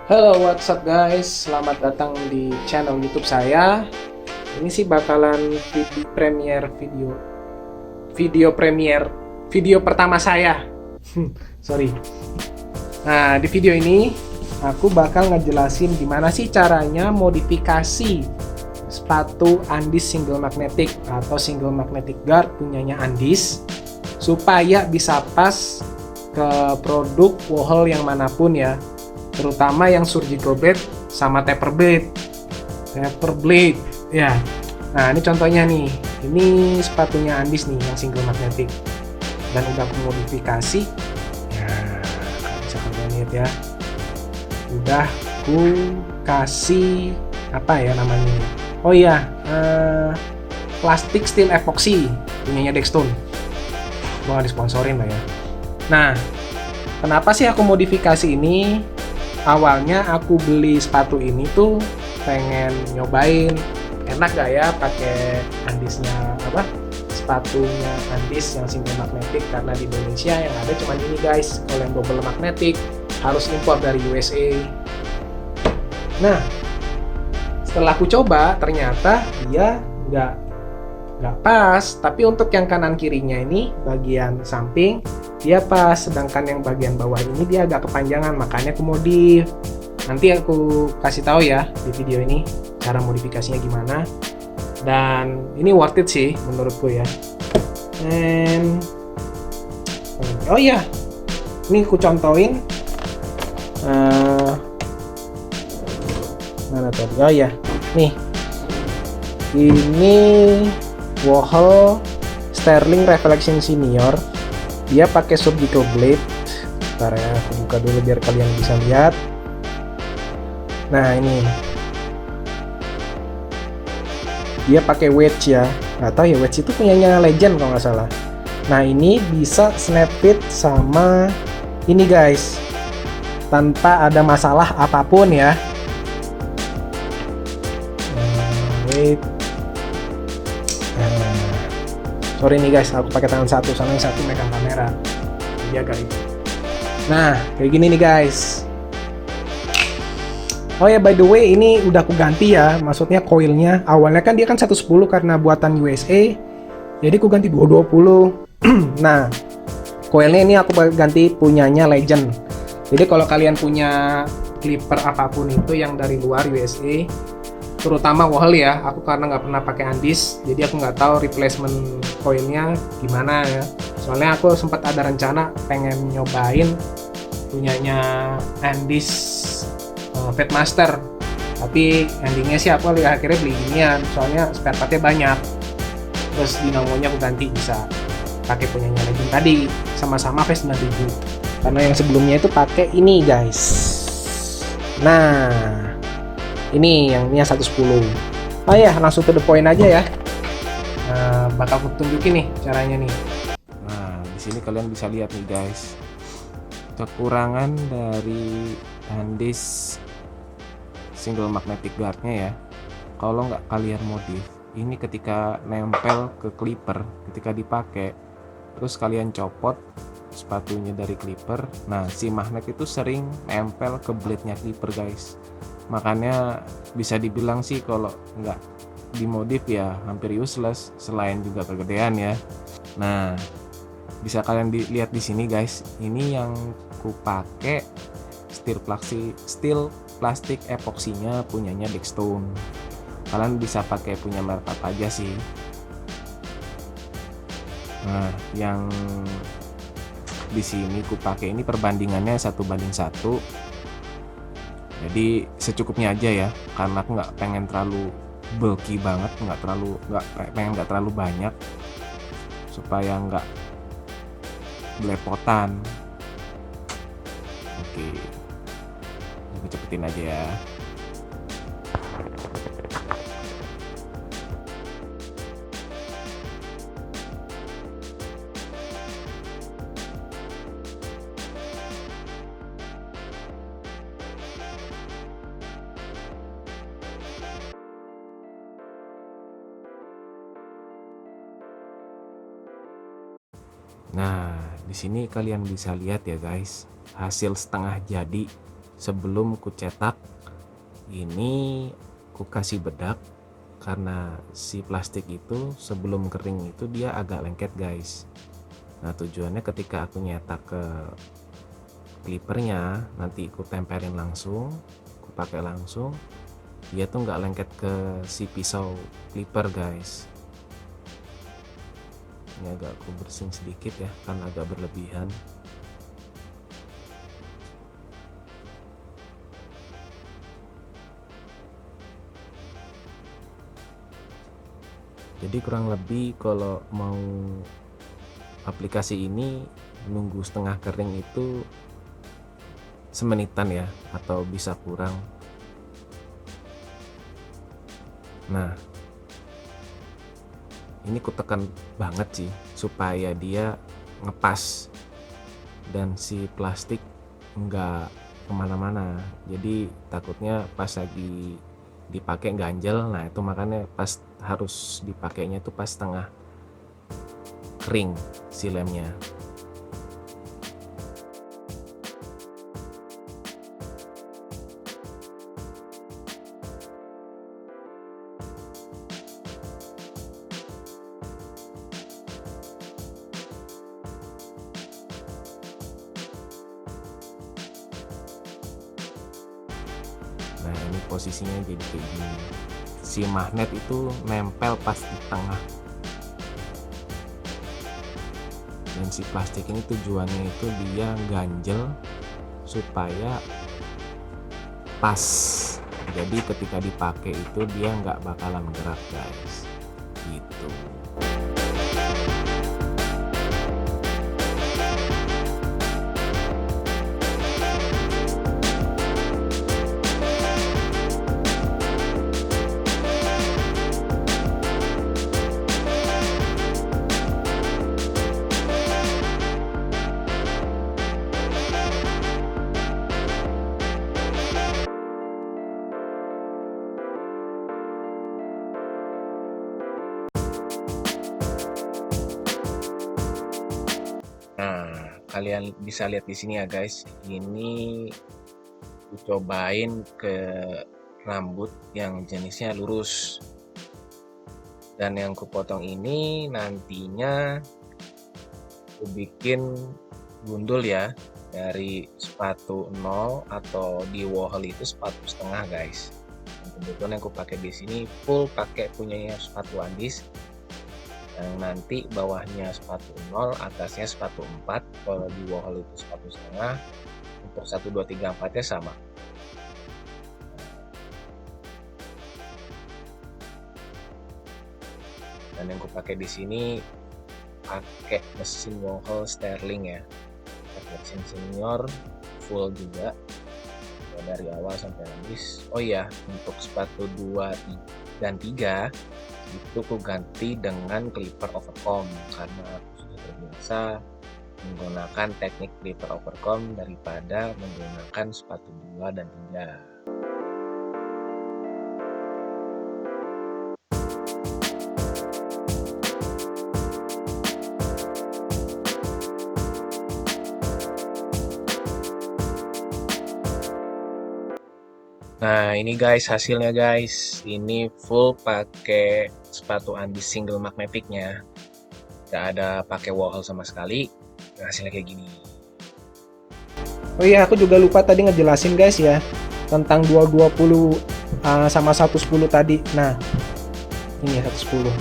Halo, what's up guys? Selamat datang di channel YouTube saya. Ini sih bakalan video pertama saya. Sorry. Nah, di video ini aku bakal ngejelasin gimana sih caranya modifikasi sepatu Andis single magnetic atau single magnetic guard punyanya Andis supaya bisa pas ke produk wahol yang manapun ya, terutama yang surgical blade sama taper blade ya. Nah, ini contohnya nih, ini sepatunya Andis nih yang single magnetic dan udah aku modifikasi ya, kalau bisa kalian lihat ya, udah aku kasih apa ya namanya, oh iya, plastik steel epoxy punyanya Dextone. Gua nggak disponsorin lah ya. Nah, kenapa sih aku modifikasi ini? Awalnya aku beli sepatu ini tuh pengen nyobain enak gak ya pakai Andisnya, sepatunya Andis yang single magnetic, karena di Indonesia yang ada cuma ini guys. Kalau yang double magnetic harus impor dari USA. Nah, setelah aku coba ternyata dia nggak pas, tapi untuk yang kanan kirinya ini bagian samping dia pas, sedangkan yang bagian bawah ini dia agak kepanjangan, makanya aku modif. Nanti aku kasih tahu ya di video ini cara modifikasinya gimana, dan ini worth it sih menurutku ya. And oh iya, ini aku contohin mana tadi, oh iya nih, ini Warhol Sterling Reflection Senior. Dia pakai surgical blade. Bentar ya, aku buka dulu biar kalian bisa lihat. Nah, ini dia pakai wedge ya. Nggak tahu ya, wedge itu punyanya Legend kalau nggak salah. Nah, ini bisa snap fit sama ini guys, tanpa ada masalah apapun ya. Wait. Sorry nih guys, aku pakai tangan satu, sama yang satu megang kamera. Iya guys. Nah, kayak gini nih guys. Oh ya, by the way, ini udah aku ganti ya. Maksudnya coilnya. Awalnya kan dia kan 110 karena buatan USA. Jadi aku ganti 220. Nah, coilnya ini aku ganti punyanya Legend. Jadi kalau kalian punya clipper apapun itu yang dari luar USA, terutama Warhol ya, aku karena nggak pernah pakai Andis, jadi aku nggak tahu replacement coilnya gimana ya. Soalnya aku sempat ada rencana pengen nyobain punyanya Andis Fatmaster, tapi endingnya sih aku akhirnya beli ginian, soalnya spare partnya banyak. Terus dinamonya aku ganti bisa pakai punyanya Legend tadi, sama-sama V97, karena yang sebelumnya itu pakai ini guys. Nah, ini yang 110. Oh ya, langsung to the point aja ya. Bakal aku tunjukin nih caranya nih. Nah, di sini kalian bisa lihat nih guys, kekurangan dari Andis single magnetic guardnya ya. Kalau nggak kalian modif, ini ketika nempel ke clipper, ketika dipakai, terus kalian copot sepatunya dari clipper, nah si magnet itu sering nempel ke blade-nya clipper guys. Makanya bisa dibilang sih kalau nggak dimodif ya hampir useless, selain juga kegedean ya. Nah, bisa kalian lihat di sini guys, ini yang ku pakai steel plastik epoksinya punyanya Dextone. Kalian bisa pakai punya merek apa aja sih. Nah, yang di sini ku pakai ini perbandingannya 1:1. Jadi secukupnya aja ya, karena aku nggak pengen terlalu bulky banget, nggak terlalu banyak, supaya nggak belepotan. Oke, aku cepetin aja ya. Nah, di sini kalian bisa lihat ya guys, hasil setengah jadi sebelum ku cetak ini ku kasih bedak, karena si plastik itu sebelum kering itu dia agak lengket guys. Nah tujuannya ketika aku nyetak ke clippernya, nanti ku tempelin langsung, ku pakai langsung, dia tuh nggak lengket ke si pisau clipper guys. Ini agak aku bersihin sedikit ya, kan agak berlebihan. Jadi kurang lebih kalau mau aplikasi ini nunggu setengah kering itu semenitan ya, atau bisa kurang. Nah ini ku tekan banget sih supaya dia ngepas dan si plastik nggak kemana-mana, jadi takutnya pas lagi dipakai ganjel. Nah itu makanya pas harus dipakainya itu pas setengah kering si lemnya. Nah ini posisinya jadi kayak gini, si magnet itu nempel pas di tengah, dan si plastik ini tujuannya itu dia ganjel supaya pas, jadi ketika dipakai itu dia nggak bakalan gerak guys, gitu. Nah, kalian bisa lihat di sini ya guys. Ini cobain ke rambut yang jenisnya lurus. Dan yang kupotong ini nantinya aku bikin gundul ya, dari sepatu 0 atau di Wohel itu sepatu setengah guys. Dan kebetulan yang aku pakai di sini full pakai punyanya sepatu Andis. Yang nanti bawahnya sepatu 0, atasnya sepatu 4. Kalau di Wohel itu sepatu setengah. Untuk 1, 2, 3, 4 nya sama. Dan yang aku pakai di sini pakai mesin Wohel Sterling ya, mesin senior full juga dari awal sampai habis. Oh iya, untuk sepatu 2 dan 3 itu aku ganti dengan clipper overcomb, karena aku sudah terbiasa menggunakan teknik clipper overcomb daripada menggunakan sepatu 2 dan 3. Nah ini guys hasilnya guys, ini full pakai sepatu Andis single magneticnya, nggak ada pakai Wohel sama sekali. Nah, hasilnya kayak gini. Oh iya, aku juga lupa tadi ngejelasin guys ya tentang 220 sama 110 tadi. Nah ini 110.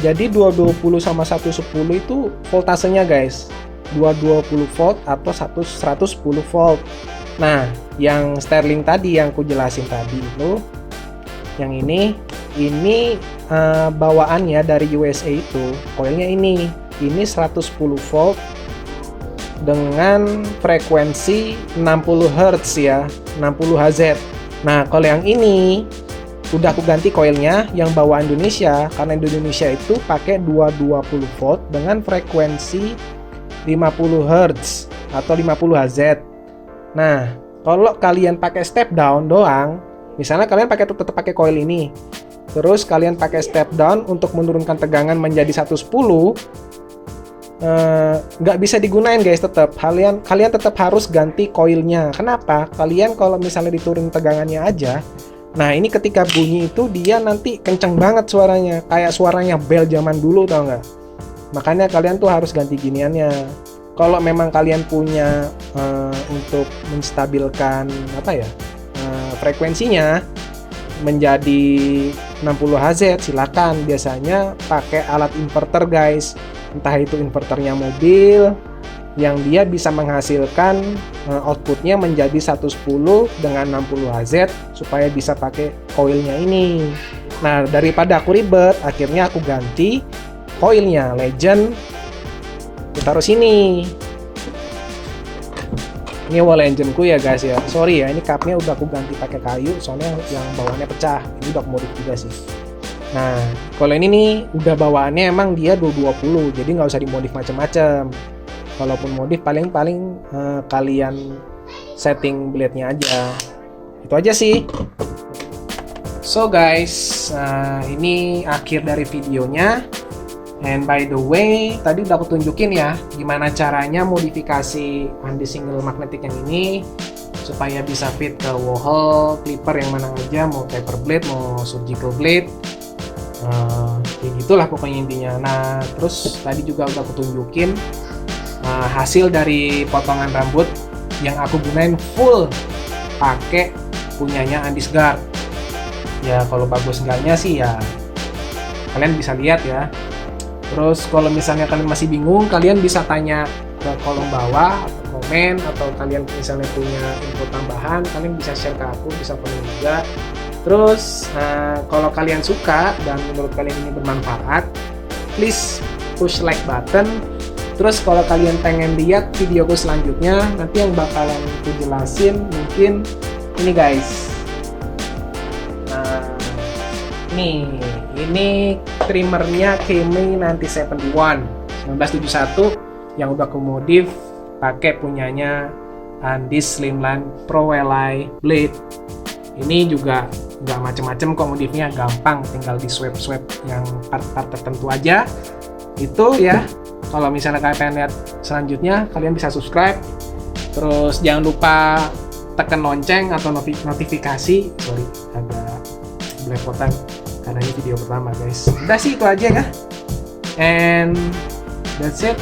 Jadi 220 sama 110 itu voltasenya guys, 220 volt atau 110 volt. Nah, yang Sterling tadi yang aku jelasin tadi itu, yang ini bawaannya dari USA itu, coilnya ini 110 volt dengan frekuensi 60 Hz ya, 60 Hz. Nah, kalau yang ini udah aku ganti coilnya yang bawaan Indonesia, karena Indonesia itu pakai 220 volt dengan frekuensi 50 Hz atau 50 Hz. Nah, kalau kalian pakai step down doang, misalnya kalian tetap pakai coil ini, terus kalian pakai step down untuk menurunkan tegangan menjadi 110, nggak bisa digunain guys. Tetap kalian tetap harus ganti koilnya. Kenapa? Kalian kalau misalnya diturunin tegangannya aja, nah ini ketika bunyi itu dia nanti kenceng banget suaranya, kayak suaranya bel zaman dulu, tau nggak? Makanya kalian tuh harus ganti giniannya. Kalau memang kalian punya untuk menstabilkan frekuensinya menjadi 60 Hz, silakan. Biasanya pakai alat inverter guys, entah itu inverternya mobil yang dia bisa menghasilkan outputnya menjadi 110 dengan 60 Hz supaya bisa pakai koilnya ini. Nah, daripada aku ribet, akhirnya aku ganti koilnya Legend, aku taruh sini. Ini wall engine-ku ya guys ya. Sorry ya, ini cupnya udah aku ganti pakai kayu soalnya yang bawaannya pecah. Ini udah aku modif juga sih. Nah, kalau ini nih udah bawaannya emang dia 220, jadi nggak usah dimodif macam-macam. Kalaupun modif paling kalian setting blade-nya aja. Itu aja sih. So guys, ini akhir dari videonya. And by the way, tadi udah aku tunjukin ya gimana caranya modifikasi Andes single magnetic yang ini supaya bisa fit ke wall clipper yang mana aja, mau taper blade, mau surgical blade, kayak gitulah pokoknya intinya. Nah, terus tadi juga udah aku tunjukin hasil dari potongan rambut yang aku gunain full pakai punyanya Andes Guard. Ya kalau bagus enggaknya sih ya kalian bisa lihat ya. Terus kalau misalnya kalian masih bingung, kalian bisa tanya ke kolom bawah atau komen, atau kalian misalnya punya info tambahan, kalian bisa share ke aku, bisa komen juga. Terus kalau kalian suka dan menurut kalian ini bermanfaat, please push like button. Terus kalau kalian pengen lihat videoku selanjutnya, nanti yang bakalan aku jelasin mungkin ini guys. Ini trimmernya Kemi 1971 yang udah aku modif pakai punyanya Andes Slimline Pro Ally Blade. Ini juga nggak macem-macem kok modifnya, gampang, tinggal di swap yang part-part tertentu aja. Itu ya. Kalau misalnya kalian pengen lihat selanjutnya, kalian bisa subscribe. Terus jangan lupa tekan lonceng atau notifikasi. Sorry, agak belepotan karena ini video pertama guys. Udah sih itu aja ya. And that's it.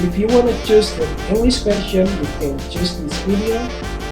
If you wanna choose the English version, you can choose this video.